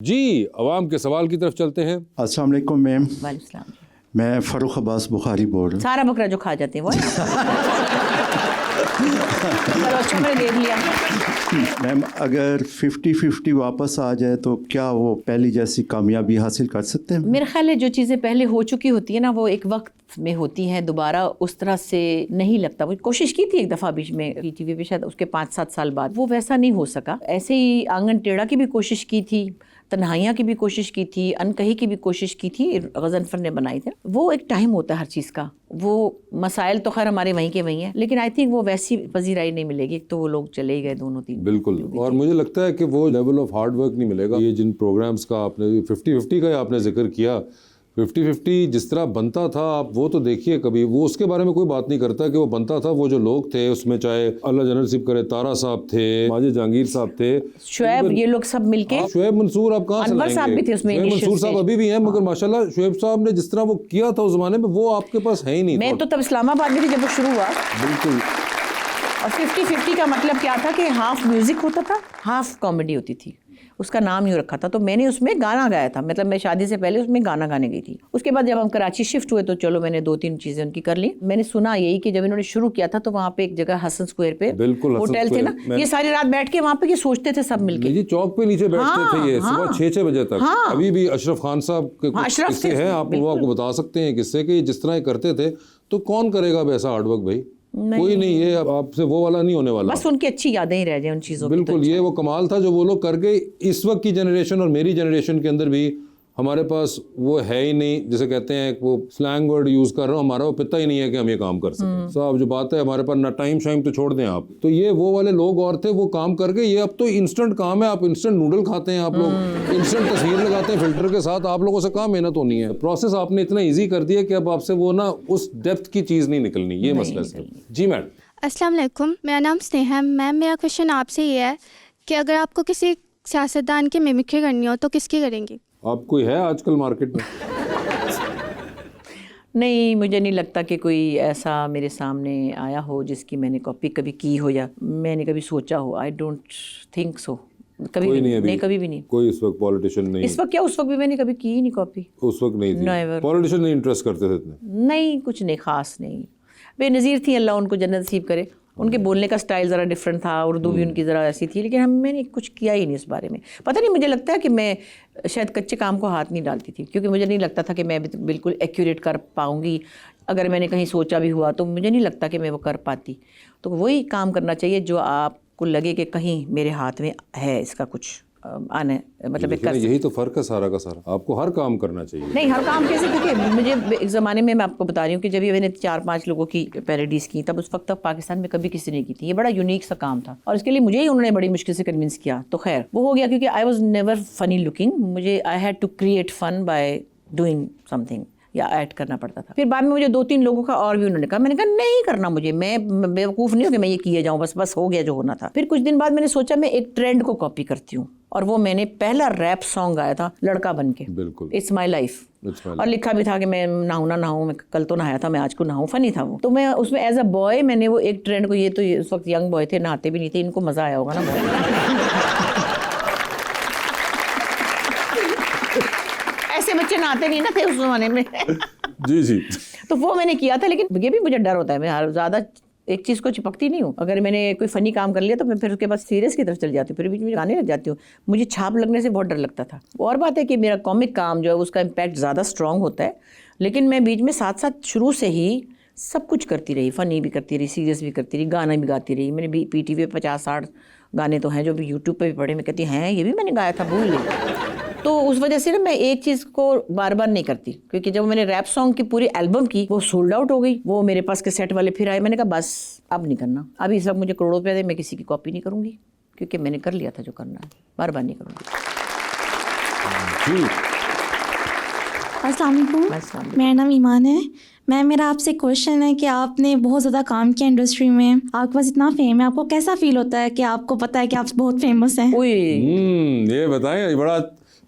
जी, अवाम के सवाल की तरफ चलते हैं। अस्सलाम वालेकुम मैम। वालेकुम सलाम। मैं फ़ारूक अब्बास बुखारी बोल रहा हूँ। सारा बकरा जो खा जाते हैं वो है। चलो अच्छा मैंने देख लिया। मैम अगर 50-50 वापस आ जाए तो क्या वो पहली जैसी कामयाबी हासिल कर सकते हैं? मेरा ख्याल है जो चीज़ें पहले हो चुकी होती है ना वो एक वक्त में होती हैं, दोबारा उस तरह से नहीं लगता। वो कोशिश की थी एक दफ़ा बीच में टीवी पे, शायद उसके 5-7 साल बाद वो वैसा नहीं हो सका। ऐसे ही आंगन टेढ़ा की भी कोशिश की थी, तन्हाइयाँ की भी कोशिश की थी, अनकही की भी कोशिश की थी, गज़नफ़र ने बनाई थी। वो एक टाइम होता है हर चीज़ का। वो मसाइल तो खैर हमारे वहीं के वहीं हैं, लेकिन आई थिंक वो वैसी पजीराई नहीं मिलेगी। एक तो वो लोग चले ही गए दोनों तीन। बिल्कुल, और मुझे लगता है कि वो लेवल ऑफ हार्ड वर्क नहीं मिलेगा। ये जिन प्रोग्राम्स का आपने 50-50 का आपने जिक्र किया, 50-50 जिस तरह बनता था, आप वो तो देखिए, कभी वो उसके बारे में कोई बात नहीं करता कि वो बनता था। वो जो लोग थे उसमें, चाहे अल्लाह जन्नत नसीब करे, तारा साहब थे, माजिद जहांगीर साहब थे, शुएब, ये लोग सब मिलके, शुएब मंसूर आप कहाँ से अनवर साहब भी थे उसमें, शुएब मंसूर साहब अभी भी हैं, मगर माशाल्लाह शुएब साहब ने जिस तरह वो किया था उस जमाने में, वो आपके पास है ही नहीं। मैं तो तब इस्लामाबाद में थी जब वो शुरू हुआ। बिल्कुल। और 50-50 का मतलब क्या था कि हाफ म्यूजिक होता था, हाफ कॉमेडी होती थी। उसका नाम यूँ रखा था। तो मैंने उसमें गाना गाया था, मतलब मैं शादी से पहले उसमें गाना गाने गई थी। उसके बाद जब हम कराची शिफ्ट हुए तो चलो मैंने 2-3 चीज़ें उनकी कर ली। मैंने सुना यही कि जब इन्होंने शुरू किया था तो वहाँ पे एक जगह हसन स्क्वायर पे होटल थे ना, ये सारी रात बैठ के वहाँ पे ये सोचते थे सब मिलके। जी, चौक पे नीचे बैठते थे ये सुबह 6-6 बजे तक। अभी भी अशरफ खान साहब के किस्से हैं, आप वो आपको बता सकते हैं किस्से कि जिस तरह करते थे। तो कौन करेगा अब ऐसा हार्डवर्क भाई? कोई नहीं। ये आपसे वो वाला नहीं होने वाला। बस उनकी अच्छी यादें ही रह जाए उन चीज़ों की। बिल्कुल, ये वो कमाल था जो वो लोग कर गए। इस वक्त की जनरेशन और मेरी जनरेशन के अंदर भी हमारे पास वो है ही नहीं। जैसे कहते हैं, वो स्लैंग वर्ड यूज़ कर रहा हूँ, हमारा वो पता ही नहीं है कि हम ये काम कर सकें। साहब जो बात है, हमारे पास ना टाइम शाइम तो छोड़ दें आप। तो ये वो वाले लोग और थे, वो काम कर गए। ये अब तो इंस्टेंट काम है। आप इंस्टेंट नूडल खाते हैं, आप लोग इंस्टेंट तस्वीर लगाते हैं फिल्टर के साथ। आप लोगों से कहाँ मेहनत होनी है? प्रोसेस आपने इतना ईजी कर दिया कि अब आपसे वो ना उस डेप्थ की चीज़ नहीं निकलनी। ये मसला है। जी मैडम। अस्सलाम वालेकुम, मेरा नाम स्नेहा है। मैम मेरा क्वेश्चन आपसे ये है कि अगर आपको किसी सियासतदान की मिमिक्री करनी हो तो किसकी करेंगी? आप कोई है आजकल मार्केट में? नहीं, मुझे नहीं लगता कि कोई ऐसा मेरे सामने आया हो जिसकी मैंने कॉपी कभी की हो या मैंने कभी सोचा हो। I don't think so. कभी नहीं, कभी भी नहीं। कोई इस वक्त पॉलिटिशियन नहीं? इस वक्त क्या, उस वक्त भी मैंने कभी की ही नहीं कॉपी। उस वक्त नहीं थी पॉलिटिशियन? नहीं इंटरेस्ट करते थे इतने? नहीं, कुछ नहीं खास नहीं। बेनज़ीर थी, अल्लाह उनको जन्नत नसीब करे। उनके बोलने का स्टाइल ज़रा डिफरेंट था, उर्दू भी उनकी ज़रा ऐसी थी, लेकिन मैंने कुछ किया ही नहीं इस बारे में। पता नहीं, मुझे लगता है कि मैं शायद कच्चे काम को हाथ नहीं डालती थी, क्योंकि मुझे नहीं लगता था कि मैं बिल्कुल एक्यूरेट कर पाऊँगी। अगर मैंने कहीं सोचा भी हुआ तो मुझे नहीं लगता कि मैं वो कर पाती। तो वही काम करना चाहिए जो आपको लगे कि कहीं मेरे हाथ में है इसका कुछ आने, मतलब यही तो फ़र्क है सारा का सारा। आपको हर काम करना चाहिए। नहीं, हर काम कैसे? क्योंकि मुझे एक ज़माने में, मैं आपको बता रही हूँ कि जब ये मैंने 4-5 लोगों की पैरोडीज की, तब उस वक्त तक पाकिस्तान में कभी किसी ने की थी। ये बड़ा यूनिक सा काम था और इसके लिए मुझे ही उन्होंने बड़ी मुश्किल से कन्विंस किया। तो खैर वो हो गया, क्योंकि I was never funny looking. मुझे I had to create fun by doing something, या ऐड करना पड़ता था। फिर बाद में मुझे 2-3 लोगों का और भी उन्होंने कहा, मैंने कहा नहीं करना मुझे, मैं बेवकूफ़ नहीं हूँ कि मैं ये किए जाऊँ, बस हो गया जो होना था। फिर कुछ दिन बाद मैंने सोचा मैं एक ट्रेंड को कॉपी करती हूँ, और वो मैंने पहला रैप सॉन्ग गाया था लड़का बन के। बिल्कुल, इट्स माई लाइफ। और लिखा भी था कि मैं नहाऊँ ना नहाऊँ, मैं कल तो नहाया था, मैं आज को नहाऊँ। फनी था वो। तो मैं उसमें एज अ बॉय मैंने वो एक ट्रेंड को, ये तो उस वक्त यंग बॉय थे, नहाते भी नहीं थे, इनको मज़ा आया होगा ना बहुत। ऐसे बच्चे नहाते नहीं ना थे उस ज़माने में। जी जी। तो वो मैंने किया था, लेकिन ये भी मुझे डर होता है, मैं ज़्यादा एक चीज़ को चिपकती नहीं हूँ। अगर मैंने कोई फ़नी काम कर लिया तो मैं फिर उसके बाद सीरियस की तरफ चली जाती हूँ, फिर बीच में गाने लग जाती हूँ। मुझे छाप लगने से बहुत डर लगता था। और बात है कि मेरा कॉमिक काम जो है उसका इम्पैक्ट ज़्यादा स्ट्रॉन्ग होता है, लेकिन मैं बीच में साथ साथ शुरू से ही सब कुछ करती रही। फ़नी भी करती रही, सीरियस भी करती रही, गाना भी गाती रही। मैंने भी PTV पे 50-60 गाने तो हैं जो भी यूट्यूब पे भी पढ़े। मैं कहती हैं ये भी मैंने गाया था, भूल गई। तो उस वजह से ना मैं एक चीज़ को बार बार नहीं करती, क्योंकि जब मैंने रैप सॉन्ग की पूरी एल्बम की, वो सोल्ड आउट हो गई। वो मेरे पास कैसेट वाले फिर आए, मैंने कहा बस अब नहीं करना। अभी इस वक्त मुझे करोड़ों रुपये दे, मैं किसी की कॉपी नहीं करूँगी, क्योंकि मैंने कर लिया था जो करना है, बार बार नहीं करूँगी। अस्सलाम वालेकुम, मेरा नाम ईमान है। मेरा आपसे क्वेश्चन है कि आपने बहुत ज़्यादा काम किया इंडस्ट्री में, आपके पास इतना फेम है, आपको कैसा फील होता है कि आपको पता है कि आप बहुत फेमस हैं? ये बताएं, बड़ा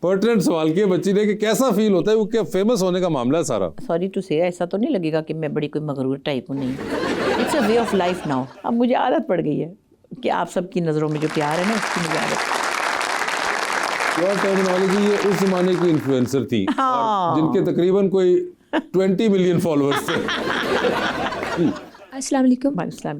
पर्टिनेंट सवाल किया बच्ची ने कि कैसा फील होता है वो, क्या फेमस होने का मामला है सारा। सॉरी टू से, ऐसा तो नहीं लगेगा कि मैं बड़ी कोई मगरूर टाइप हूँ, नहीं। It's a way of life now. अब मुझे आदत पड़ गई है कि आप सबकी नज़रों में जो प्यार है ना, उसकी मुझे आदत। योर टर्मिनोलॉजी ये उस जमाने की इन्फ्लुएंसर थी और जिनके तकरीबन कोई 20 मिलियन फॉलोअर्स थे। अस्सलाम वालेकुम।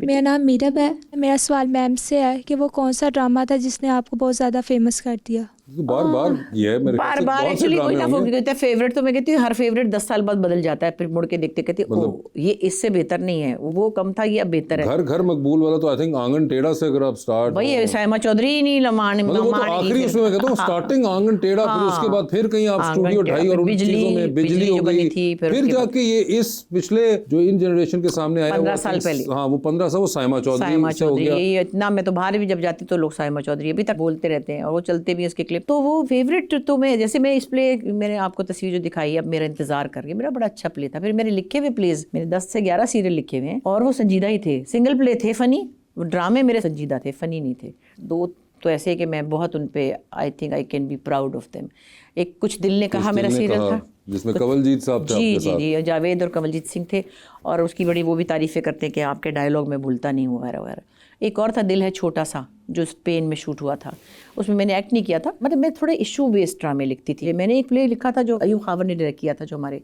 मेरा नाम मीरब है। मेरा सवाल मैम से है कि वो कौन सा ड्रामा था जिसने आपको बहुत ज़्यादा फेमस कर दिया? बार बार ये है मेरे ख्याल से बार बहुत से एक्चुअली कोई ड्रामे ना होंगे। कहते हैं फेवरेट, तो मैं कहती हूँ हर फेवरेट 10 साल बाद बदल जाता है, फिर मुड़ के देखते कहते हैं, ओह ये इससे बेहतर नहीं है, वो कम था, ये अब बेहतर है। घर घर मकबूल वाला तो आई थिंक आंगन टेढ़ा से अगर आप स्टार्ट वही है, सायमा चौधरी ही नहीं लमान मतलब वो तो आखिरी उसमें मैं कहता हूँ स्टार्टिंग आंगन टेढ़ा, फिर उसके बाद फिर कहीं आप आंगन स्टूडियो टेढ़ा, ढाई और उन बिजली- चीजों में बिजली बिजली हो जो बनी गई, थी, फिर फिर उसके जाके ये इस पिछले जो इन जनरेशन के सामने आया 15 वो I साल think पहले। हाँ वो 15 साल वो सायमा सायमा चौधरी से हो चौधरी, गया। ये इतना, मैं तो बाहर भी जब जाती तो लोग सायमा चौधरी अभी तक बोलते रहते हैं और वो चलते भी हैं उसके क्लिप। तो वो फेवरेट तो मैं जैसे मैं इस प्ले, मैंने आपको तस्वीर जो दिखाई, अब मेरा इंतजार कर रही है, मेरा बड़ा अच्छा प्ले था। फिर मेरे लिखे हुए प्लेज, मेरे 10 से 11 सीरियल लिखे हुए हैं और वो संजीदा ही थे, सिंगल प्ले थे, फनी। वो ड्रामे मेरे संजीदा थे, फनी नहीं थे। 2 तो ऐसे कि मैं बहुत उन पे I think I can be proud of them. एक कुछ दिल ने कहा मेरा सीरियल था, जिसमें कंवलजीत साहब थे जी आपके जी साथ। जी, जावेद और कंवलजीत सिंह थे और उसकी बड़ी वो भी तारीफ़ें करते हैं कि आपके डायलॉग में भूलता नहीं हूँ वगैरह वगैरह। एक और था दिल है छोटा सा, जो स्पेन में शूट हुआ था, उसमें मैंने एक्ट नहीं किया था, मतलब मैं थोड़े इशू बेस्ड ड्रामे लिखती थी। मैंने एक प्ले लिखा था जो अयूब खावर ने डायरेक्ट किया था, जो हमारे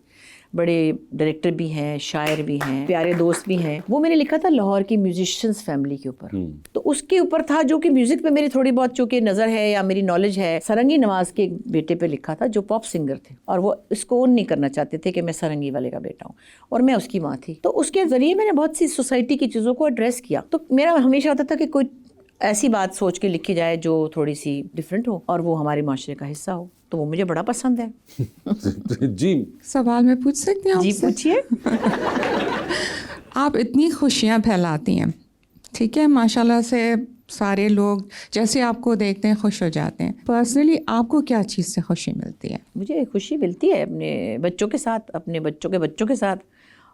बड़े डायरेक्टर भी हैं, शायर भी हैं, प्यारे दोस्त भी हैं। वो मैंने लिखा था लाहौर की म्यूजिशियंस फैमिली के ऊपर। तो उसके ऊपर था जो कि म्यूजिक पे मेरी थोड़ी बहुत चूंकि नज़र है या मेरी नॉलेज है। सरंगी नवाज के एक बेटे पे लिखा था जो पॉप सिंगर थे और वो इसको ओन नहीं करना चाहते थे कि मैं सरंगी वाले का बेटा हूँ और मैं उसकी माँ थी। तो उसके ज़रिए मैंने बहुत सी सोसाइटी की चीज़ों को एड्रेस किया। तो मेरा हमेशा होता था कि कोई ऐसी बात सोच के लिखी जाए जो थोड़ी सी डिफरेंट हो और वो हमारे माशरे का हिस्सा हो, तो वो मुझे बड़ा पसंद है। जी सवाल मैं पूछ सकती हूँ जी आपसे? पूछिए। आप इतनी खुशियाँ फैलाती हैं, ठीक है, माशाल्लाह से सारे लोग जैसे आपको देखते हैं खुश हो जाते हैं। पर्सनली आपको क्या चीज़ से खुशी मिलती है? मुझे खुशी मिलती है अपने बच्चों के साथ, अपने बच्चों के साथ,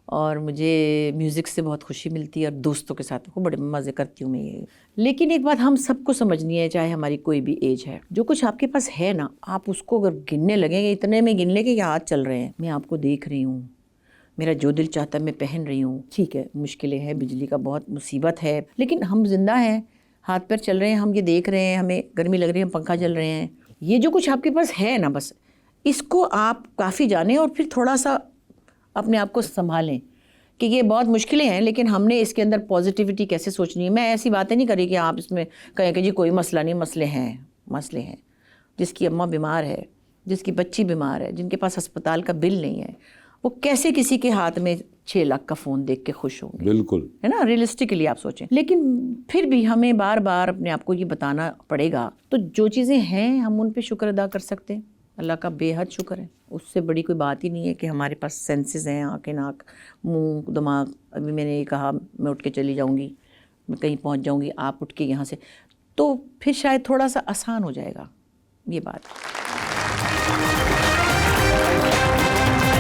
और मुझे म्यूज़िक से बहुत खुशी मिलती है और दोस्तों के साथ खूब बड़े मज़े करती हूँ मैं ये। लेकिन एक बात हम सबको समझनी है, चाहे हमारी कोई भी एज है, जो कुछ आपके पास है ना, आप उसको अगर गिनने लगेंगे, इतने में गिन लें कि ये हाथ चल रहे हैं, मैं आपको देख रही हूँ, मेरा जो दिल चाहता है मैं पहन रही हूँ। ठीक है, मुश्किलें हैं, बिजली का बहुत मुसीबत है, लेकिन हम जिंदा हैं, हाथ पैर चल रहे हैं, हम ये देख रहे हैं, हमें गर्मी लग रही है, हम पंखा चल रहे हैं। ये जो कुछ आपके पास है ना, बस इसको आप काफ़ी जानें और फिर थोड़ा सा अपने आप को संभालें कि ये बहुत मुश्किलें हैं, लेकिन हमने इसके अंदर पॉजिटिविटी कैसे सोचनी है। मैं ऐसी बातें नहीं करी कि आप इसमें कहें कि जी कोई मसला नहीं, मसले हैं। जिसकी अम्मा बीमार है, जिसकी बच्ची बीमार है, जिनके पास अस्पताल का बिल नहीं है, वो कैसे किसी के हाथ में 6 लाख का फ़ोन देख के खुश होंगे? बिल्कुल, है ना, रियलिस्टिकली आप सोचें। लेकिन फिर भी हमें बार बार अपने आप को ये बताना पड़ेगा। तो जो चीज़ें हैं हम उन पे शुक्र अदा कर सकते हैं, अल्लाह का बेहद शुक्र है। उससे बड़ी कोई बात ही नहीं है कि हमारे पास सेंसेस हैं, आँखें, नाक, मुंह, दिमाग। अभी मैंने ये कहा मैं उठ के चली जाऊँगी, मैं कहीं पहुँच जाऊँगी, आप उठ के यहाँ से, तो फिर शायद थोड़ा सा आसान हो जाएगा ये बात।